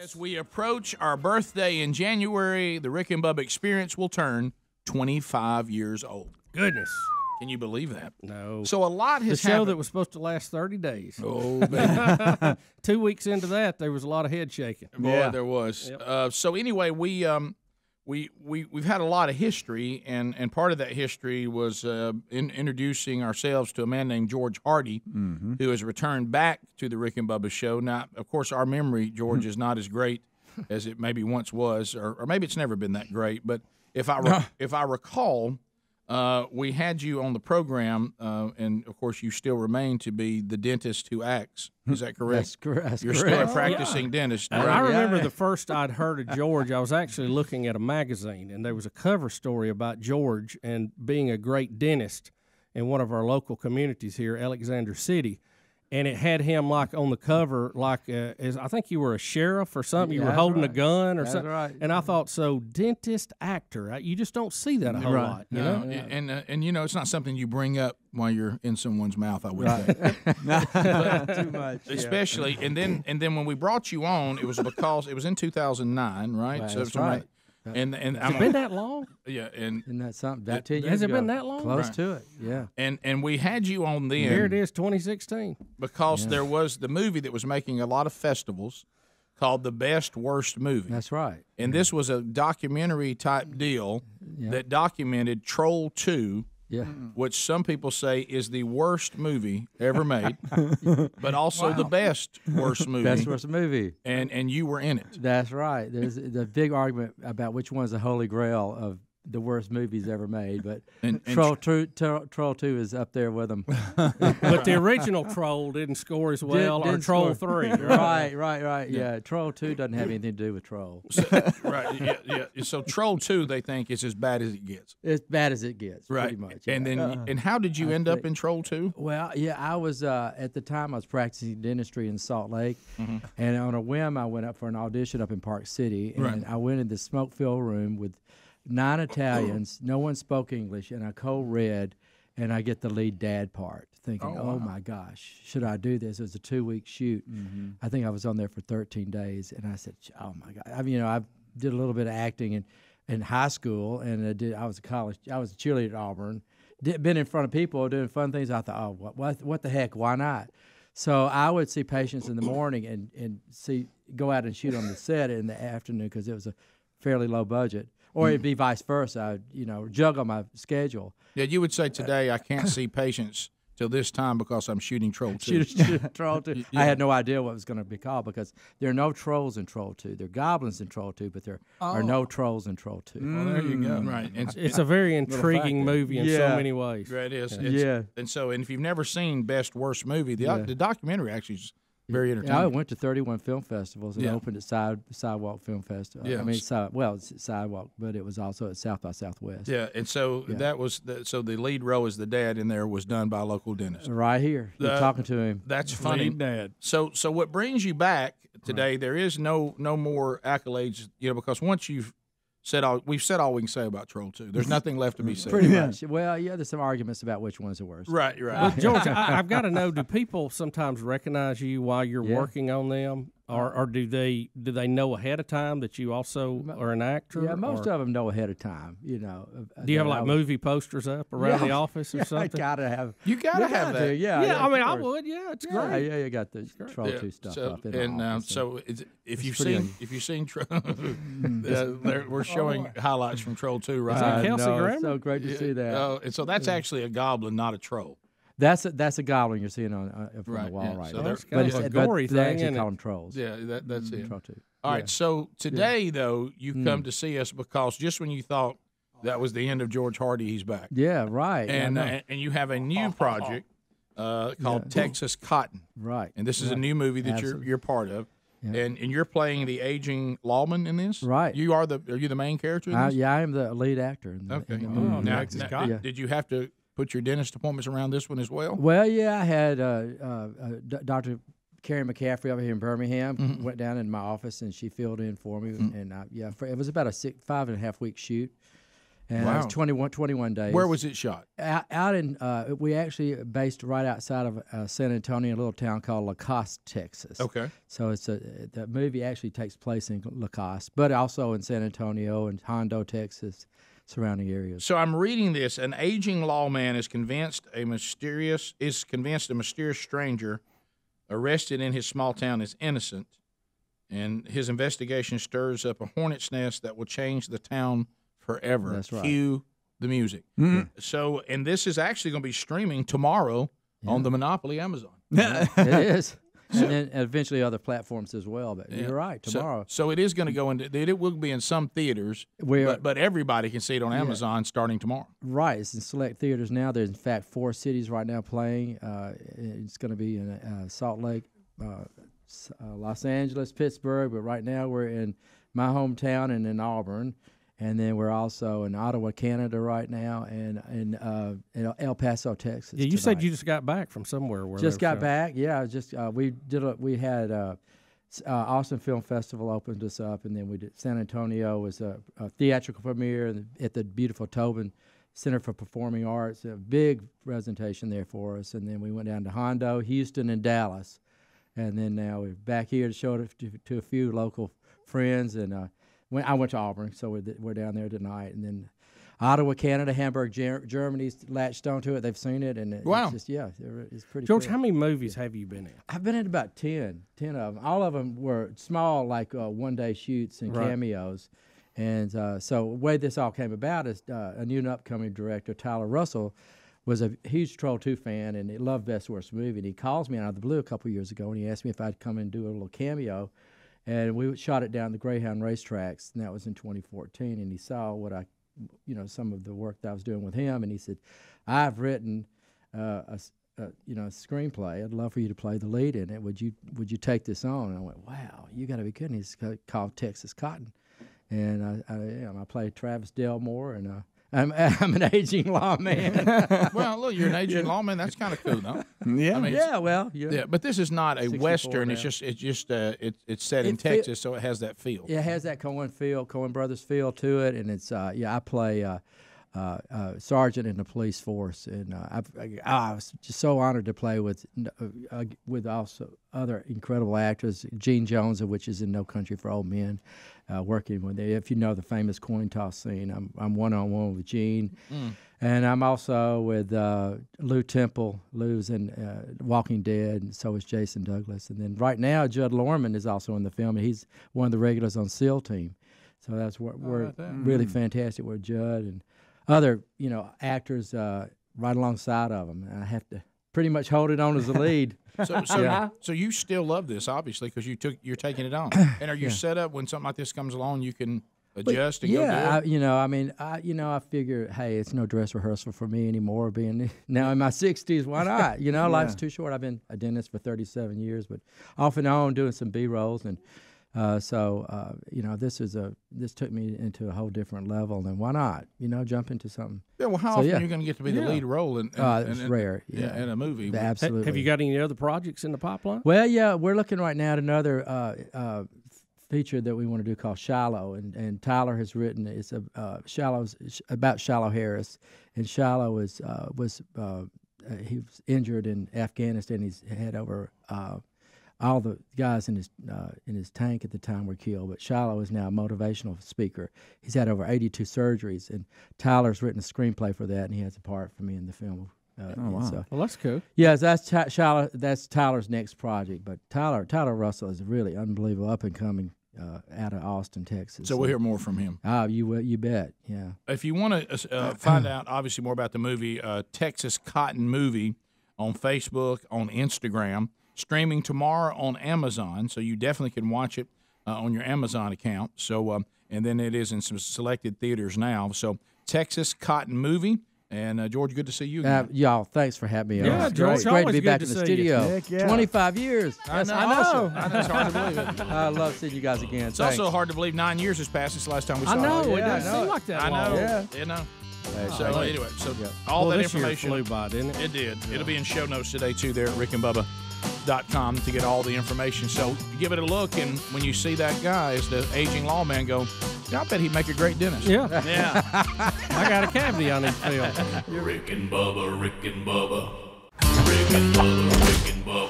As we approach our birthday in January, the Rick and Bubba Experience will turn 25 years old. Goodness. Can you believe that? No. So a lot has The show happened. that was supposed to last 30 days. Oh, baby. 2 weeks into that, there was a lot of head shaking. Boy, there was. Yep. So anyway, we've had a lot of history, and part of that history was introducing ourselves to a man named George Hardy, who has returned back to the Rick and Bubba Show. Now, of course, our memory, George, is not as great as it maybe once was, or maybe it's never been that great. But if I recall, we had you on the program, and of course, you still remain to be the dentist who acts. Is that correct? That's correct. You're still a practicing dentist. And Right? I remember the first I'd heard of George, I was actually looking at a magazine, and there was a cover story about George and being a great dentist in one of our local communities here, Alexander City. And it had him like on the cover, like as I think you were a sheriff or something. You were holding a gun or something. Right. And I thought, so dentist, actor, you just don't see that a whole lot. You know? And you know, it's not something you bring up while you're in someone's mouth. I would say Too much. especially. And then when we brought you on, it was because it was in 2009, right? Right, so that's it's around- right. And Has it been that long? Yeah, and Isn't that something? About 10 years Has it ago. been that long? Close Right. to it, yeah. and we had you on then. Here it is, 2016. Because there was the movie that was making a lot of festivals called The Best Worst Movie. That's right. And this was a documentary type deal that documented Troll 2, Yeah. which some people say is the worst movie ever made, but also the best worst movie. Best worst movie. And you were in it. That's right. There's the big argument about which one's the holy grail of the worst movies ever made, but Troll 2 is up there with them. But the original Troll didn't score as well, or Didn't Troll score. 3. Right. Yeah, Troll 2 doesn't have anything to do with Troll. Right. Yeah. So Troll 2, they think, is as bad as it gets. As bad as it gets, Right. pretty much. And yeah. then, and how did you end up in Troll 2? Well, yeah, I was at the time I was practicing dentistry in Salt Lake, and on a whim I went up for an audition up in Park City, and I went in the smoke-filled room with 9 Italians. No one spoke English, and I code red, and I get the lead dad part, thinking, oh my gosh, should I do this? It was a 2-week shoot. I think I was on there for 13 days, and I said, oh my God. I mean, I did a little bit of acting in high school, and I was a cheerleader at Auburn. Been in front of people doing fun things. I thought, oh, what the heck? Why not? So I would see patients in the morning and go out and shoot on the set in the afternoon because it was a fairly low budget. Or it'd be vice versa. I'd, juggle my schedule. Yeah, you would say today I can't see patients till this time because I'm shooting Troll 2. Troll 2. I had no idea what it was going to be called because there are no trolls in Troll 2. There are goblins in Troll 2, but there are no trolls in Troll 2. Well, there you go. Right. And It's a very intriguing movie in so many ways. Right, it is. Yeah. And if you've never seen Best Worst Movie, the documentary actually is very entertaining. I went to 31 film festivals and opened at Sidewalk Film Festival. Yeah. I mean, it's Sidewalk, but it was also at South by Southwest. Yeah, and so that was so the lead role as the dad in there was done by a local dentist. Right here. You're talking to him. That's funny. Dad. So what brings you back today? There is no more accolades, because once we've said all we can say about Troll 2. There's nothing left to be said. Pretty much. Well, yeah, there's some arguments about which one's the worst. Right. Well, George, I've got to know, do people sometimes recognize you while you're working on them? Or do they know ahead of time that you also are an actor? Yeah, most of them know ahead of time. Do you have like movie posters up around the office or something? I gotta have. You gotta have that. Yeah. I mean, I would. Yeah, it's great. Yeah, you got the Troll 2 stuff up in the office. So if you've seen Troll, we're showing highlights from Troll 2 right now. Kelsey Grammer? It's so great to see that. And so that's actually a goblin, not a troll. That's a goblin you're seeing on from the wall right so now. It's kind of a gory they thing, actually isn't call it? them trolls. Yeah, that's it. Troll 2. All right, so today, though, you come to see us because just when you thought that was the end of George Hardy, he's back. Yeah, right. And you have a new project called Texas Cotton. Right. And this is a new movie that you're part of. Yeah. And you're playing the aging lawman in this? Right. Are you the main character in this? Yeah, I am the lead actor in the movie. Now, did you have to put your dentist appointments around this one as well? Well, yeah, I had Dr. Carrie McCaffrey over here in Birmingham went down in my office and she filled in for me, and it was about a 5.5 week shoot, And Wow. it was 21 days. Where was it shot? Out in, we actually based right outside of San Antonio, a little town called Lacoste, Texas. Okay. So the movie actually takes place in Lacoste, but also in San Antonio and Hondo, Texas, surrounding areas. So I'm reading this. An aging lawman is convinced a mysterious stranger arrested in his small town is innocent, and his investigation stirs up a hornet's nest that will change the town forever. That's right. Cue the music. So, and this is actually going to be streaming tomorrow on the Monopoly Amazon. It is. And then eventually other platforms as well. But you're right, tomorrow. So it is going to go into. It will be in some theaters, but everybody can see it on Amazon starting tomorrow. Right, it's in select theaters now. There's in fact 4 cities right now playing. It's going to be in Salt Lake, Los Angeles, Pittsburgh, but right now we're in my hometown and in Auburn. And then we're also in Ottawa, Canada right now, and in El Paso, Texas. Yeah, you said you just got back from somewhere. Just got back. Yeah, we had Austin Film Festival opened us up, and then we did San Antonio was a theatrical premiere at the beautiful Tobin Center for Performing Arts. A big presentation there for us, and then we went down to Hondo, Houston, and Dallas, and then now we're back here to show it to a few local friends and. I went to Auburn, so we're down there tonight, and then Ottawa, Canada, Hamburg, Germany's latched onto it. They've seen it, and it's just it's pretty. George, cool. how many movies have you been in? I've been in about 10 of them. All of them were small, like one-day shoots and cameos, and so the way this all came about is a new and upcoming director, Tyler Russell, was a huge Troll 2 fan, and he loved Best Worst Movie, and he calls me out of the blue a couple years ago, and he asked me if I'd come and do a little cameo. And we shot it down the Greyhound racetracks, and that was in 2014. And he saw some of the work that I was doing with him, and he said, "I've written a screenplay. I'd love for you to play the lead in it. Would you take this on?" And I went, "Wow, you got to be kidding!" He's called Texas Cotton, and I played Travis Delmore, and I'm an aging lawman. Well, look, you're an aging lawman. That's kind of cool, though. Yeah. I mean, yeah. But this is not a Western. now. It's set in Texas, so it has that feel. Yeah, it has that Coen Brothers feel to it, and it's I play sergeant in the police force, and I was just so honored to play with also other incredible actors. Gene Jones, which is in No Country for Old Men, working with it. If you know the famous coin toss scene, I'm one-on-one with Gene, and I'm also with Lou Temple. Lou's in Walking Dead, and so is Jason Douglas. And then right now, Judd Lorman is also in the film, and he's one of the regulars on SEAL Team. So that's we're really fantastic with Judd and other actors right alongside of him. And I have to pretty much hold it on as a lead. So you still love this, obviously, because you're taking it on. And are you set up when something like this comes along, you can adjust and go do it? I figure, hey, it's no dress rehearsal for me anymore. Being now in my 60s, why not? Life's too short. I've been a dentist for 37 years, but off and on doing some B-rolls and. This took me into a whole different level, and why not? Jump into something. Yeah. Well, how often are you going to get to be the lead role in it's rare. Yeah, in a movie. Absolutely. Have you got any other projects in the pipeline? Well, yeah, we're looking right now at another feature that we want to do called Shallow, and Tyler has written it's about Shallow Harris, and Shallow was he was injured in Afghanistan. He's had over. All the guys in his tank at the time were killed, but Shallow is now a motivational speaker. He's had over 82 surgeries, and Tyler's written a screenplay for that, and he has a part for me in the film. Wow. So, Well, that's cool. yeah, that's Shallow. That's Tyler's next project, but Tyler Russell is a really unbelievable up and coming out of Austin, Texas. So we'll hear more from him. You bet. Yeah. If you want to find out, obviously, more about the movie, Texas Cotton Movie, on Facebook, on Instagram. Streaming tomorrow on Amazon, so you definitely can watch it on your Amazon account. So, and then it is in some selected theaters now. So, Texas Cotton Movie. And George, good to see you again. Y'all, thanks for having me on. Yeah, It's George, great to always be good back to in the see studio. Heck yeah. 25 years. I know. I know. It's hard to believe it. I love seeing you guys again. It's also hard to believe 9 years has passed since the last time we saw I know. you. It doesn't seem like that I long. know. Yeah. You know. Hey, So anyway, all that this year information flew by, didn't it? It did. It'll be in show notes today too. There at rickandbubba.com to get all the information. So give it a look, and when you see that guy as the aging lawman, go, I bet he'd make a great dentist. Yeah. Yeah. I got a cavity I need to fill. Rick and Bubba, Rick and Bubba. Rick and Bubba, Rick and Bubba.